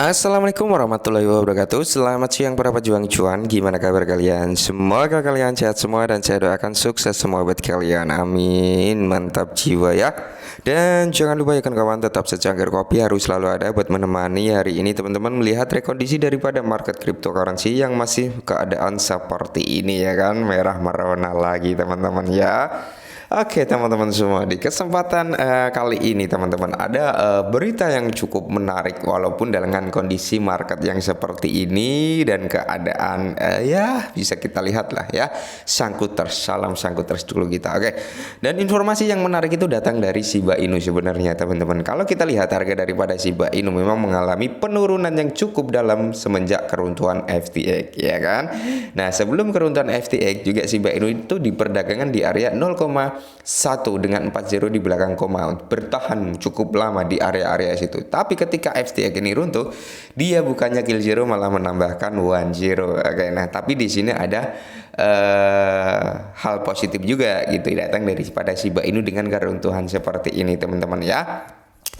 Assalamualaikum warahmatullahi wabarakatuh. Selamat siang para pejuang cuan. Gimana kabar kalian? Semoga kalian sehat semua dan saya doakan sukses semua buat kalian. Amin. Mantap jiwa ya. Dan jangan lupa ya kawan tetap secangkir kopi harus selalu ada buat menemani hari ini teman-teman melihat rekondisi daripada market cryptocurrency yang masih keadaan seperti ini ya kan. Merah merona lagi teman-teman ya. Oke teman-teman semua, di kesempatan kali ini teman-teman ada berita yang cukup menarik walaupun dengan kondisi market yang seperti ini dan keadaan ya bisa kita lihat lah ya, sangkuters, salam sangkuters dulu kita. Oke. Dan informasi yang menarik itu datang dari Shiba Inu sebenarnya teman-teman. Kalau kita lihat harga daripada Shiba Inu memang mengalami penurunan yang cukup dalam semenjak keruntuhan FTX ya kan. Nah, sebelum keruntuhan FTX juga Shiba Inu itu diperdagangkan di area 0,1 dengan 40 di belakang koma, bertahan cukup lama di area-area situ. Tapi ketika FTX ini runtuh, dia bukannya kill zero malah menambahkan 10. Oke, nah tapi di sini ada hal positif juga gitu datang daripada Shiba Inu dengan keruntuhan seperti ini teman-teman ya.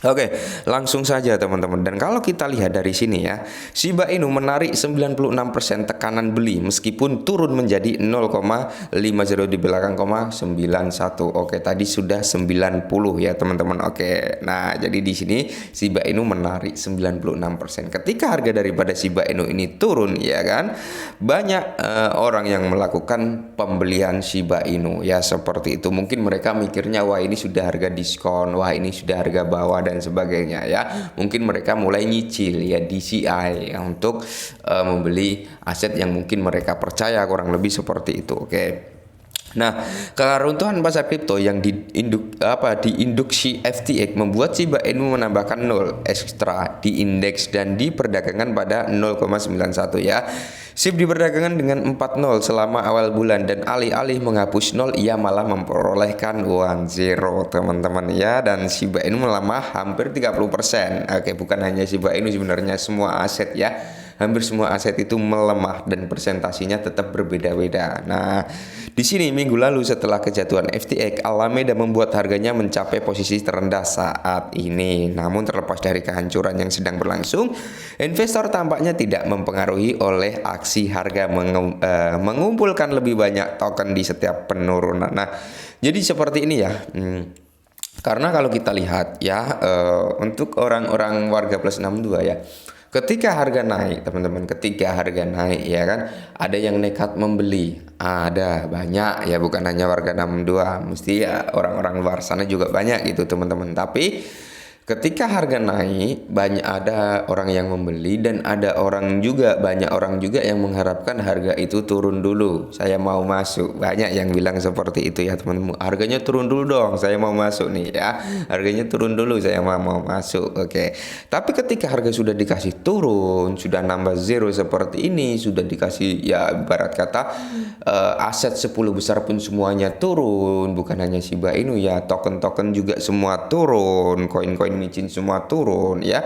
Oke, langsung saja teman-teman. Dan kalau kita lihat dari sini ya, Shiba Inu menarik 96% tekanan beli meskipun turun menjadi 0,50 di belakang 91. Oke, tadi sudah 90 ya teman-teman. Oke. Nah, jadi di sini Shiba Inu menarik 96%. Ketika harga daripada Shiba Inu ini turun ya kan, banyak orang yang melakukan pembelian Shiba Inu ya seperti itu. Mungkin mereka mikirnya wah ini sudah harga diskon, wah ini sudah harga bawah dan sebagainya ya. Mungkin mereka mulai nyicil ya DCI untuk membeli aset yang mungkin mereka percaya, kurang lebih seperti itu. Oke. Nah, keruntuhan pasar kripto yang diinduksi FTX membuat Shiba Inu menambahkan 0 ekstra di indeks dan diperdagangkan pada 0,91 ya. SIP diperdagangkan dengan 40 selama awal bulan dan alih-alih menghapus 0 ia malah memperolehkan 10 teman-teman ya, dan Shiba Inu melemah hampir 30%. Oke, bukan hanya Shiba Inu sebenarnya semua aset ya. Hampir semua aset itu melemah dan presentasinya tetap berbeda-beda. Nah, di sini minggu lalu setelah kejatuhan FTX, Alameda membuat harganya mencapai posisi terendah saat ini. Namun terlepas dari kehancuran yang sedang berlangsung, investor tampaknya tidak mempengaruhi oleh aksi harga mengumpulkan lebih banyak token di setiap penurunan. Nah, jadi seperti ini ya. Karena kalau kita lihat ya, untuk orang-orang warga plus 62 ya, ketika harga naik teman-teman, ketika harga naik ya kan, ada yang nekat membeli, ada banyak ya, bukan hanya warga 62, mesti ya orang-orang luar sana juga banyak gitu teman-teman. Tapi ketika harga naik banyak ada orang yang membeli dan ada banyak orang juga yang mengharapkan harga itu turun dulu. Saya mau masuk. Banyak yang bilang seperti itu ya teman-teman. Harganya turun dulu dong, saya mau masuk nih ya. Harganya turun dulu, saya mau masuk. Oke. Tapi ketika harga sudah dikasih turun, sudah nambah zero seperti ini, sudah dikasih ya ibarat kata aset 10 besar pun semuanya turun, bukan hanya Shiba Inu ya, token-token juga semua turun, koin-koin micin semua turun ya,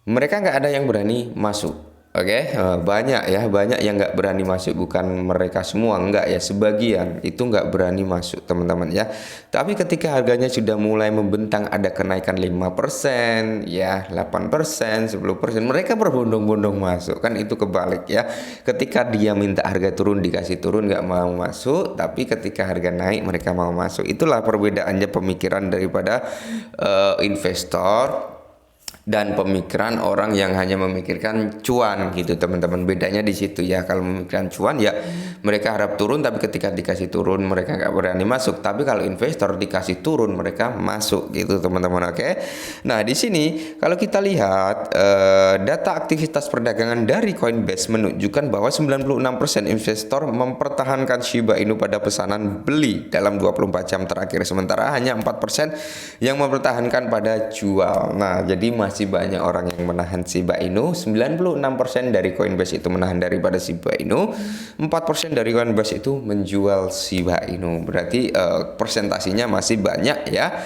mereka nggak ada yang berani masuk. Oke, banyak yang nggak berani masuk, bukan mereka semua, nggak ya, sebagian itu nggak berani masuk teman-teman ya. Tapi ketika harganya sudah mulai membentang, ada kenaikan 5% ya, 8%, 10%, mereka berbondong-bondong masuk, kan itu kebalik ya. Ketika dia minta harga turun dikasih turun, nggak mau masuk, tapi ketika harga naik mereka mau masuk. Itulah perbedaannya pemikiran daripada investor dan pemikiran orang yang hanya memikirkan cuan gitu teman-teman. Bedanya di situ ya. Kalau memikirkan cuan ya mereka harap turun, tapi ketika dikasih turun mereka nggak berani masuk. Tapi kalau investor dikasih turun mereka masuk gitu teman-teman. Oke. Nah, di sini kalau kita lihat data aktivitas perdagangan dari Coinbase menunjukkan bahwa 96% investor mempertahankan Shiba Inu pada pesanan beli dalam 24 jam terakhir, sementara hanya 4% yang mempertahankan pada jual. Nah, jadi masih banyak orang yang menahan Shiba Inu. 96% dari Coinbase itu menahan daripada Shiba Inu, 4% dari Coinbase itu menjual Shiba Inu. Berarti persentasinya masih banyak ya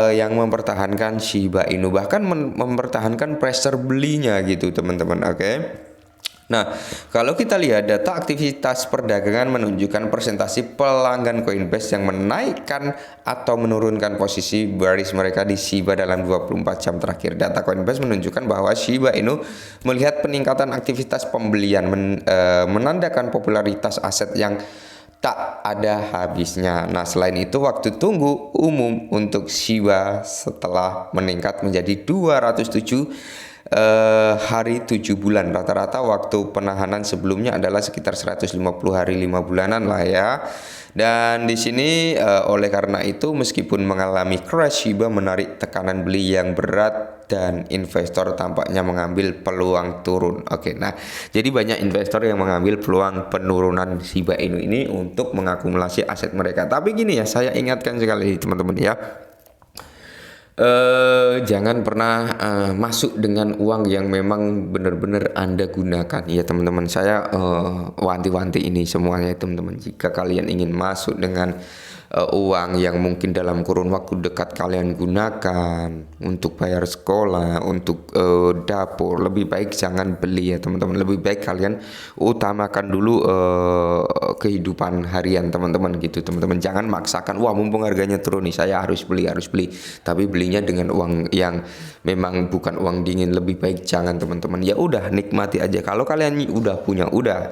yang mempertahankan Shiba Inu, bahkan mempertahankan pressure belinya gitu teman-teman. Oke. Nah, kalau kita lihat data aktivitas perdagangan menunjukkan persentase pelanggan Coinbase yang menaikkan atau menurunkan posisi bearish mereka di Shiba dalam 24 jam terakhir. Data Coinbase menunjukkan bahwa Shiba Inu melihat peningkatan aktivitas pembelian menandakan popularitas aset yang tak ada habisnya. Nah, selain itu waktu tunggu umum untuk Shiba setelah meningkat menjadi 207 hari 7 bulan. Rata-rata waktu penahanan sebelumnya adalah sekitar 150 hari 5 bulanan lah ya. Dan di sini oleh karena itu meskipun mengalami crash, Shiba menarik tekanan beli yang berat dan investor tampaknya mengambil peluang turun. Oke, nah jadi banyak investor yang mengambil peluang penurunan Shiba Inu ini untuk mengakumulasi aset mereka. Tapi gini ya, saya ingatkan sekali teman-teman ya. Jangan pernah masuk dengan uang yang memang benar-benar Anda gunakan ya teman-teman. Saya wanti-wanti ini semuanya teman-teman. Jika kalian ingin masuk dengan uang yang mungkin dalam kurun waktu dekat kalian gunakan untuk bayar sekolah, untuk dapur, lebih baik jangan beli ya teman-teman. Lebih baik kalian utamakan dulu kehidupan harian teman-teman gitu teman-teman. Jangan maksakan, wah mumpung harganya turun nih saya harus beli. Tapi belinya dengan uang yang memang bukan uang dingin. Lebih baik jangan teman-teman. Ya udah nikmati aja. Kalau kalian udah punya, udah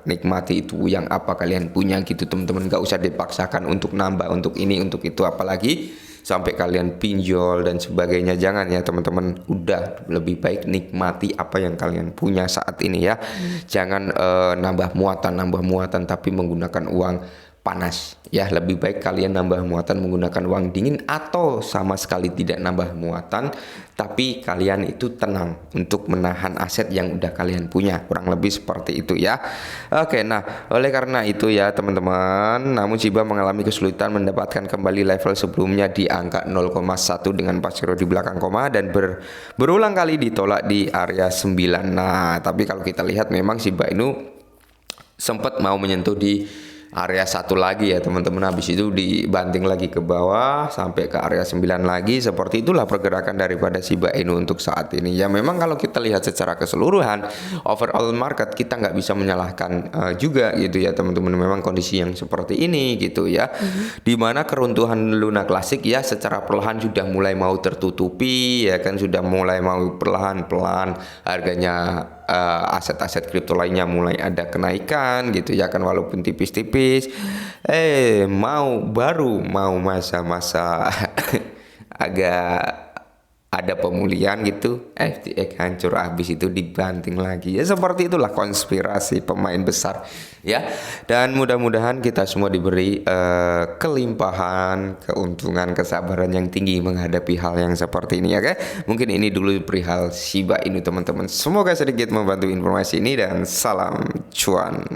nikmati itu yang apa kalian punya gitu teman-teman. Gak usah dipaksakan untuk nambah, untuk ini, untuk itu, apalagi sampai kalian pinjol dan sebagainya. Jangan ya teman-teman. Udah lebih baik nikmati apa yang kalian punya saat ini ya. Jangan nambah muatan tapi menggunakan uang panas ya. Lebih baik kalian nambah muatan menggunakan uang dingin, atau sama sekali tidak nambah muatan tapi kalian itu tenang untuk menahan aset yang udah kalian punya. Kurang lebih seperti itu ya. Oke, nah oleh karena itu ya teman-teman, namun Shiba mengalami kesulitan mendapatkan kembali level sebelumnya di angka 0,1 dengan pasiro di belakang koma dan berulang kali ditolak di area 9. Nah, tapi kalau kita lihat memang Shiba Inu sempat mau menyentuh di area 1 lagi ya teman-teman. Habis itu dibanting lagi ke bawah sampai ke area 9 lagi. Seperti itulah pergerakan daripada Shiba Inu untuk saat ini ya. Memang kalau kita lihat secara keseluruhan overall market, kita nggak bisa menyalahkan juga gitu ya teman-teman. Memang kondisi yang seperti ini gitu ya, dimana keruntuhan Luna Classic ya secara perlahan sudah mulai mau tertutupi ya kan. Sudah mulai mau perlahan-pelan harganya aset-aset kripto lainnya mulai ada kenaikan gitu ya kan, walaupun tipis-tipis. Mau masa-masa agak ada pemulihan gitu, FTX hancur habis itu dibanting lagi ya. Seperti itulah konspirasi pemain besar ya. Dan mudah-mudahan kita semua diberi kelimpahan, keuntungan, kesabaran yang tinggi menghadapi hal yang seperti ini ya. Oke, mungkin ini dulu perihal Shiba Inu teman-teman. Semoga sedikit membantu informasi ini dan salam cuan.